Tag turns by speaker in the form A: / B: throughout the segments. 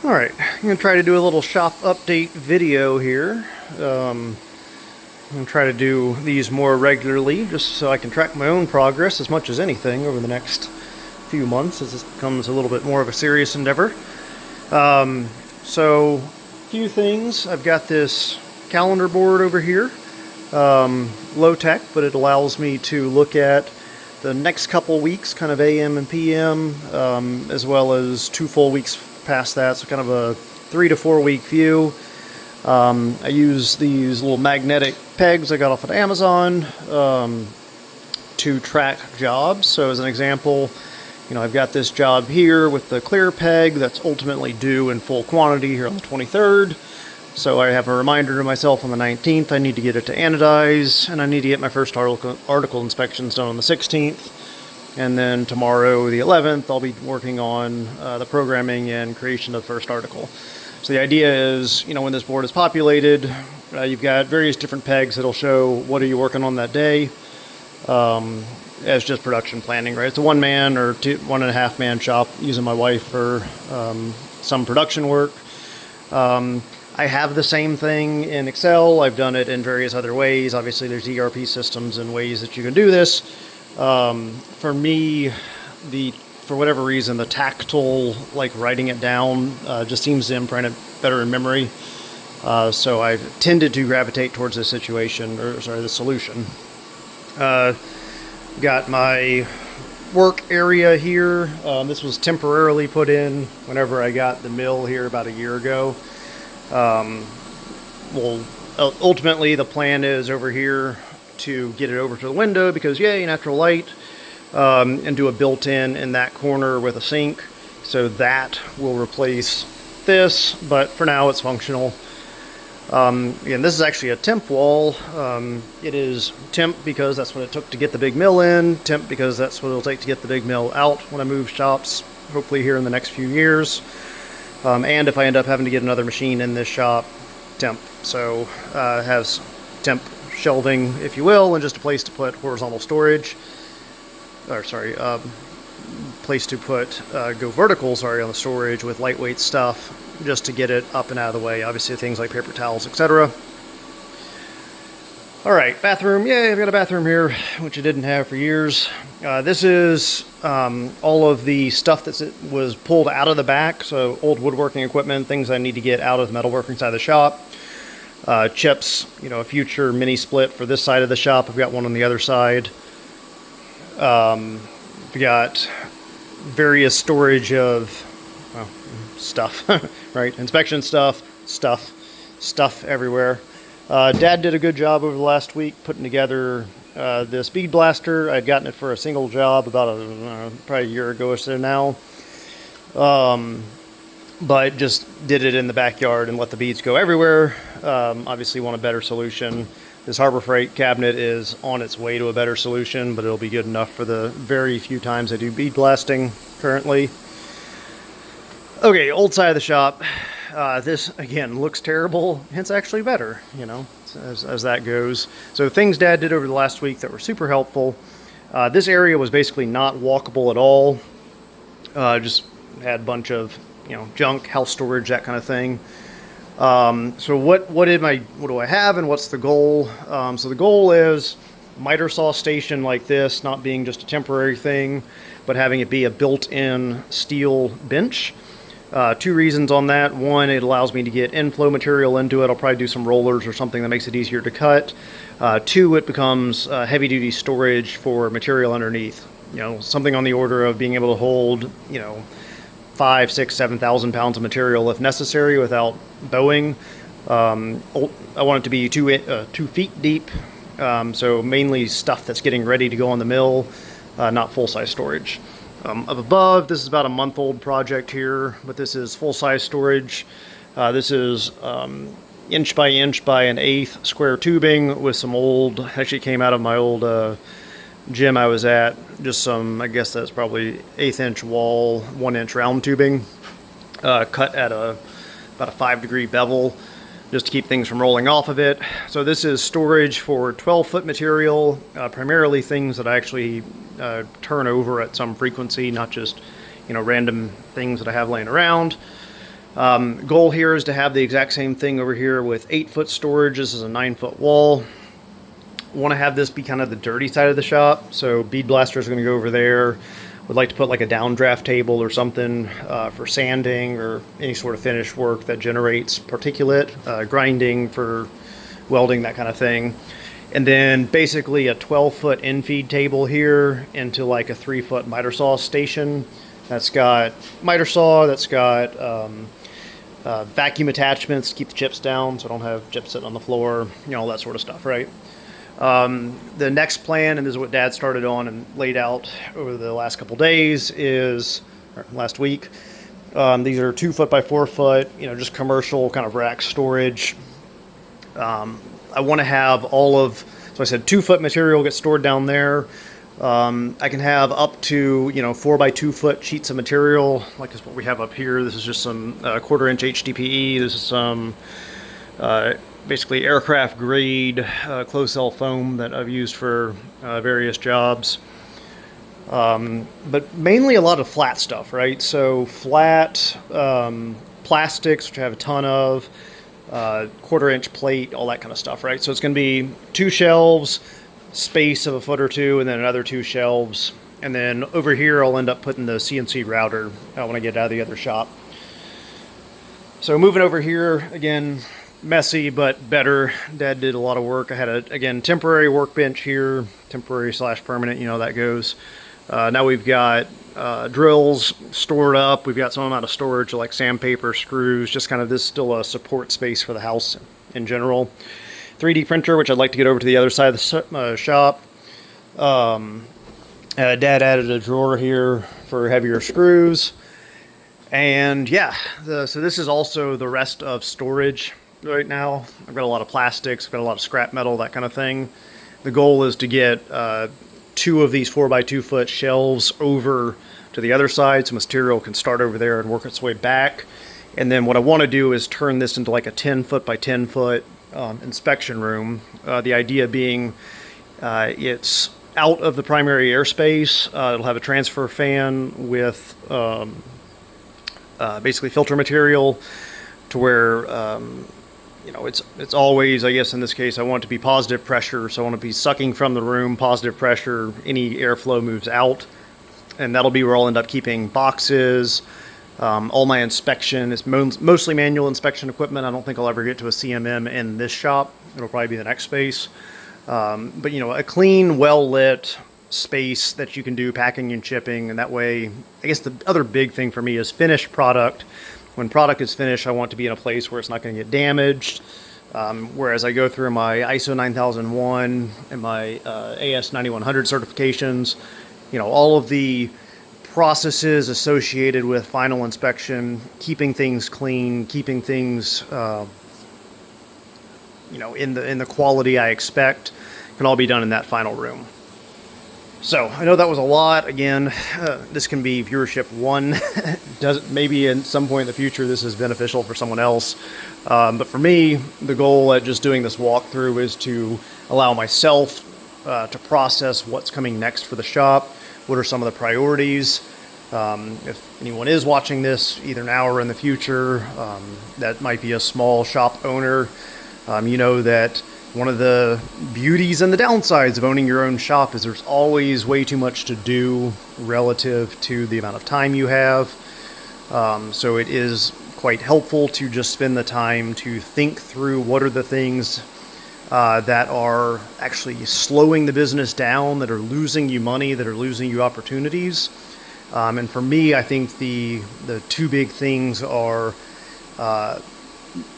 A: Alright, I'm going to try to do a little shop update video here. I'm going to try to do these more regularly just so I can track my own progress as much as anything over the next few months as this becomes a little bit more of a serious endeavor. So, a few things. I've got this calendar board over here. Low tech, but it allows me to look at the next couple weeks, kind of AM and PM, as well as 2 full weeks past that, so kind of a 3 to 4 week view. I use these little magnetic pegs I got off of Amazon to track jobs. So as an example, I've got this job here with the clear peg that's ultimately due in full quantity here on the 23rd. So I have a reminder to myself on the 19th, I need to get it to anodize, and I need to get my first article inspections done on the 16th. And then tomorrow, the 11th, I'll be working on the programming and creation of the first article. So the idea is, when this board is populated, you've got various different pegs that'll show what are you working on that day as just production planning, right? It's a 1-man or 1.5-man shop using my wife for some production work. I have the same thing in Excel. I've done it in various other ways. Obviously, there's ERP systems and ways that you can do this. For me, for whatever reason, the tactile, writing it down, just seems to imprint it better in memory. So I've tended to gravitate towards this this solution. Got my work area here. This was temporarily put in whenever I got the mill here about a year ago. Ultimately, the plan is over here to get it over to the window because, yay, natural light, and do a built-in in that corner with a sink. So that will replace this, but for now it's functional. Again, this is actually a temp wall. It is temp because that's what it took to get the big mill in, temp because that's what it'll take to get the big mill out when I move shops, hopefully here in the next few years. And if I end up having to get another machine in this shop, temp. So it has temp shelving, if you will, and just a place to put horizontal storage. Place to put go vertical, on the storage with lightweight stuff, just to get it up and out of the way. Obviously, things like paper towels, etc. All right, bathroom. Yay, I've got a bathroom here, which I didn't have for years. This is all of the stuff that was pulled out of the back, so old woodworking equipment, things I need to get out of the metalworking side of the shop. Chips, a future mini split for this side of the shop. I've got one on the other side. We've got various storage of stuff, right? Inspection stuff everywhere. Dad did a good job over the last week putting together this bead blaster. I'd gotten it for a single job about probably a year ago or so now. But just did it in the backyard and let the beads go everywhere. Obviously want a better solution. This Harbor Freight cabinet is on its way to a better solution, but it'll be good enough for the very few times I do bead blasting currently. Okay, old side of the shop. This, again, looks terrible. It's actually better, as that goes. So things Dad did over the last week that were super helpful. This area was basically not walkable at all. Just had a bunch of, junk, house storage, that kind of thing. So what do I have and what's the goal? So the goal is miter saw station like this, not being just a temporary thing, but having it be a built-in steel bench. 2 reasons on that. One, it allows me to get inflow material into it. I'll probably do some rollers or something that makes it easier to cut. 2, it becomes heavy-duty storage for material underneath. Something on the order of being able to hold, 5, 6, 7,000 pounds of material if necessary without bowing. I want it to be 2 feet deep, so mainly stuff that's getting ready to go on the mill, not full-size storage. Up above, this is about a month-old project here, but this is full-size storage. This is inch by 1/8 square tubing with some actually came out of my old gym I was at, just some, I guess that's probably 1/8 inch wall, 1 inch round tubing, cut at about a 5-degree bevel, just to keep things from rolling off of it. So this is storage for 12-foot material, primarily things that I actually turn over at some frequency, not just random things that I have laying around. Goal here is to have the exact same thing over here with 8-foot storage. This is a 9-foot wall. Want to have this be kind of the dirty side of the shop, so bead blasters are going to go over there. Would like to put like a downdraft table or something for sanding or any sort of finish work that generates particulate, grinding for welding, that kind of thing. And then basically a 12-foot infeed table here into like a 3-foot miter saw station. That's got miter saw, that's got vacuum attachments to keep the chips down so I don't have chips sitting on the floor, all that sort of stuff, right? The next plan, and this is what Dad started on and laid out over the last couple days, or last week. These are 2-foot by 4-foot, just commercial kind of rack storage. I want to have so I said 2-foot material gets stored down there. I can have up to 4 by 2-foot sheets of material, like what we have up here. This is just some 1/4-inch HDPE. This is some basically aircraft grade closed cell foam that I've used for various jobs. But mainly a lot of flat stuff, right? So flat plastics, which I have a ton of, 1/4-inch plate, all that kind of stuff, right? So it's going to be 2 shelves, space of a foot or 2, and then another 2 shelves. And then over here I'll end up putting the CNC router when I get out of the other shop. So moving over here, again, messy but better. Dad did a lot of work. I had a temporary workbench here, temporary / permanent, that goes. Now we've got drills stored up. We've got some amount of storage like sandpaper, screws, just kind of this still a support space for the house in general. 3D printer, which I'd like to get over to the other side of the shop. Dad added a drawer here for heavier screws. And yeah, so this is also the rest of storage right now. I've got a lot of plastics, I've got a lot of scrap metal, that kind of thing. The goal is to get 2 of these 4 by 2-foot shelves over to the other side so material can start over there and work its way back. And then what I want to do is turn this into like a 10-foot by 10-foot inspection room. The idea being it's out of the primary airspace. It'll have a transfer fan with basically filter material to where it's always, I guess in this case, I want it to be positive pressure. So I want to be sucking from the room, positive pressure, any airflow moves out. And that'll be where I'll end up keeping boxes. All my inspection is mostly manual inspection equipment. I don't think I'll ever get to a CMM in this shop. It'll probably be the next space. But a clean, well-lit space that you can do packing and shipping. And that way, I guess the other big thing for me is finished product. When product is finished, I want to be in a place where it's not going to get damaged. Whereas I go through my ISO 9001 and my AS 9100 certifications, all of the processes associated with final inspection, keeping things clean, keeping things, in the quality I expect, can all be done in that final room. So I know that was a lot. Again, this can be viewership 1. Maybe at some point in the future this is beneficial for someone else. But for me, the goal at just doing this walkthrough is to allow myself to process what's coming next for the shop. What are some of the priorities? If anyone is watching this, either now or in the future, that might be a small shop owner, that one of the beauties and the downsides of owning your own shop is there's always way too much to do relative to the amount of time you have. So it is quite helpful to just spend the time to think through what are the things that are actually slowing the business down, that are losing you money, that are losing you opportunities. And for me, I think the 2 big things are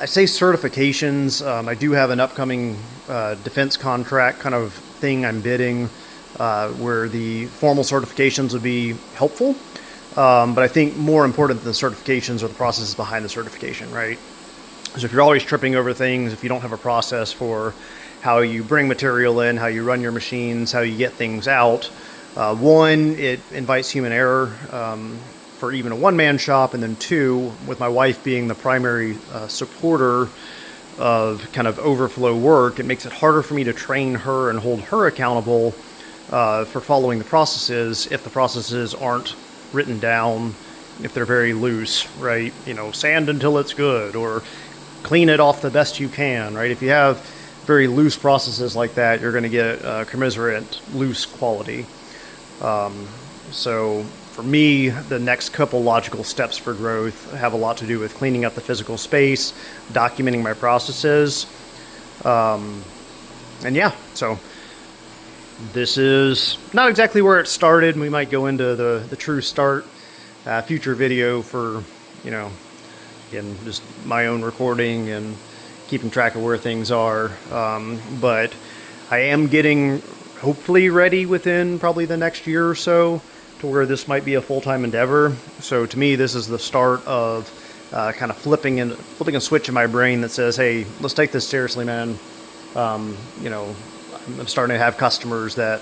A: I say certifications. I do have an upcoming defense contract kind of thing I'm bidding where the formal certifications would be helpful. But I think more important than the certifications are the processes behind the certification, right? So if you're always tripping over things, if you don't have a process for how you bring material in, how you run your machines, how you get things out, 1, it invites human error for even a one-man shop, and then 2, with my wife being the primary supporter of kind of overflow work, it makes it harder for me to train her and hold her accountable for following the processes if the processes aren't written down if they're very loose, right? You know, sand until it's good, or clean it off the best you can, right? If you have very loose processes like that, you're going to get commiserate loose quality. So for me, the next couple logical steps for growth have a lot to do with cleaning up the physical space, documenting my processes, and yeah, so this is not exactly where it started. We might go into the true start future video for, you know, again, just my own recording and keeping track of where things are. But I am getting hopefully ready within probably the next year or so to where this might be a full-time endeavor. So to me, this is the start of kind of flipping a switch in my brain that says, hey, let's take this seriously, man. You know, I'm starting to have customers that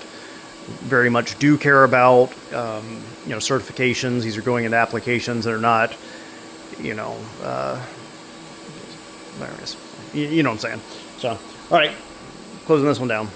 A: very much do care about, you know, certifications. These are going into applications that are not, you know, there it is. You know what I'm saying. So, all right, closing this one down.